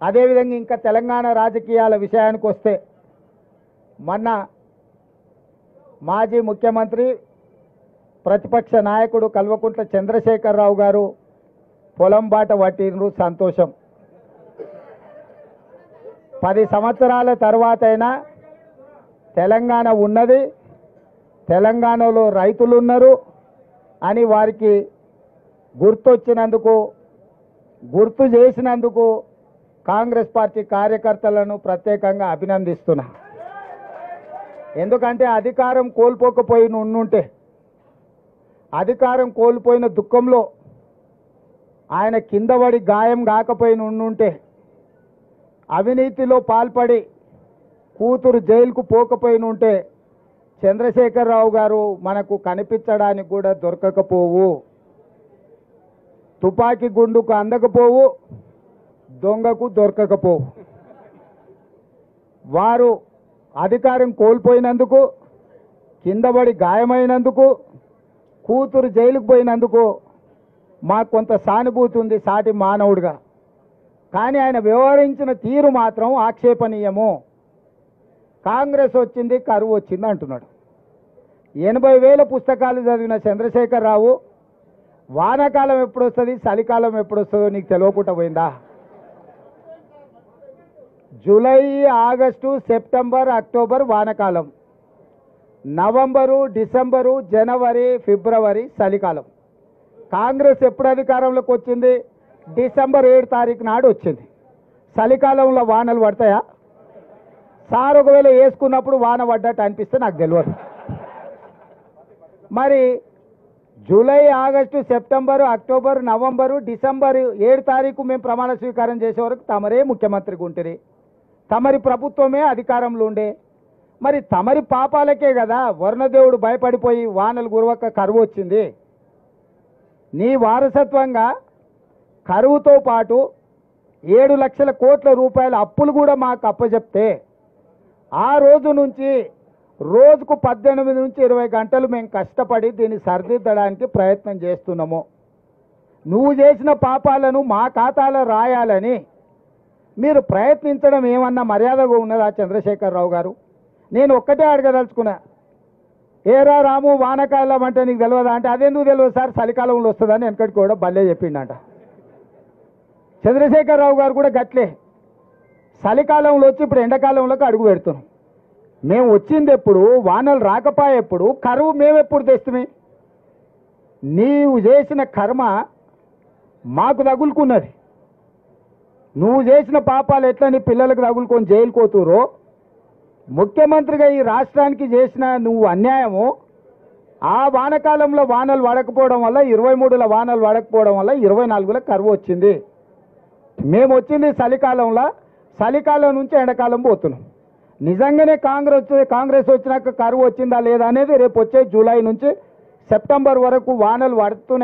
అదేవిధంగా ఇంకా తెలంగాణ రాజకీయాల విషయానికి వస్తే మొన్న మాజీ ముఖ్యమంత్రి ప్రతిపక్ష నాయకుడు కల్వకుంట్ల చంద్రశేఖరరావు గారు పొలం బాట పట్టినరు, సంతోషం. 10 సంవత్సరాల తర్వాతైనా తెలంగాణ ఉన్నది, తెలంగాణలో రైతులు ఉన్నారు అని వారికి గుర్తొచ్చినందుకు, గుర్తు చేసినందుకు కాంగ్రెస్ పార్టీ కార్యకర్తలను ప్రత్యేకంగా అభినందిస్తున్నా. ఎందుకంటే అధికారం కోల్పోకపోయి ఉండుంటే, అధికారం కోల్పోయిన దుఃఖంలో ఆయన కింద పడి గాయం కాకపోయి ఉండుంటే, అవినీతిలో పాల్పడి కూతురు జైలుకు పోకపోయి ఉంటే చంద్రశేఖరరావు గారు మనకు కనిపించడానికి కూడా దొరకకపోవు. తుపాకీ గుండుకు అందకపోవు, దొంగకు దొరకకపోవు. వారు అధికారం కోల్పోయినందుకు, కిందపడి గాయమైనందుకు, కూతురు జైలుకు పోయినందుకు మాకు కొంత సానుభూతి ఉంది సాటి మానవుడిగా. కానీ ఆయన వ్యవహరించిన తీరు మాత్రం ఆక్షేపణీయము. కాంగ్రెస్ వచ్చింది, కరువు వచ్చింది అంటున్నాడు. 80,000 పుస్తకాలు చదివిన చంద్రశేఖరరావు వానాకాలం ఎప్పుడు వస్తుంది, చలికాలం ఎప్పుడు వస్తుందో నీకు తెలియకుండా పోయిందా? జూలై, ఆగస్టు, సెప్టెంబర్, అక్టోబర్ వానాకాలం, నవంబరు, డిసెంబరు, జనవరి, ఫిబ్రవరి చలికాలం. కాంగ్రెస్ ఎప్పుడు అధికారంలోకి వచ్చింది? డిసెంబర్ 7 తారీఖు నాడు వచ్చింది. చలికాలంలో వానలు పడతాయా? సార్ ఒకవేళ వేసుకున్నప్పుడు వాన పడ్డట్టు అనిపిస్తే నాకు తెలియదు. మరి July, August, September, October, November, December 7 తారీఖు మేము ప్రమాణ స్వీకారం చేసే వరకు తమరే ముఖ్యమంత్రిగా ఉంటుంది, తమరి ప్రభుత్వమే అధికారంలో ఉండే. మరి తమరి పాపాలకే కదా వరుణదేవుడు భయపడిపోయి వానలు గురవక కరువు వచ్చింది. నీ వారసత్వంగా కరువుతో పాటు 7 లక్షల కోట్ల రూపాయల అప్పులు కూడా మాకు అప్పచెప్తే, ఆ రోజు నుంచి రోజుకు 18 నుంచి 20 గంటలు మేము కష్టపడి దీన్ని సరిదిద్దడానికి ప్రయత్నం చేస్తున్నాము. నువ్వు చేసిన పాపాలను మా ఖాతాలో రాయాలని మీరు ప్రయత్నించడం ఏమన్నా మర్యాదగా ఉన్నదా చంద్రశేఖరరావు గారు? నేను ఒక్కటే అడగదలుచుకున్నా, ఏరా రాము వానకాలం అంటే నీకు తెలియదా అంటే, అదెందుకు తెలియదు సార్ చలికాలంలో వస్తుందని వెనకటికి కూడా భలే చెప్పిండంట. చంద్రశేఖరరావు గారు కూడా గట్లే చలికాలంలో వచ్చి ఇప్పుడు ఎండాకాలంలోకి అడుగు పెడుతున్నాం. మేము వచ్చింది ఎప్పుడు, వానలు రాకపోయేప్పుడు, కరువు మేమెప్పుడు తెస్తుమే? నీవు చేసిన కర్మ మాకు తగులుకున్నది. నువ్వు చేసిన పాపాలు ఎట్లా నీ పిల్లలకు తగులుకొని జైలు కోతురో, ముఖ్యమంత్రిగా ఈ రాష్ట్రానికి చేసిన నువ్వు అన్యాయము, ఆ వానకాలంలో వానలు పడకపోవడం వల్ల 23లో వానలు పడకపోవడం వల్ల 24లో కరువు వచ్చింది. మేము వచ్చింది చలికాలంలో, చలికాలం నుంచి ఎండాకాలం పోతున్నాం. నిజంగానే కాంగ్రెస్ వచ్చినాక కరువు వచ్చిందా లేదా అనేది రేపు వచ్చే జూలై నుంచి సెప్టెంబర్ వరకు వానలు పడుతూనే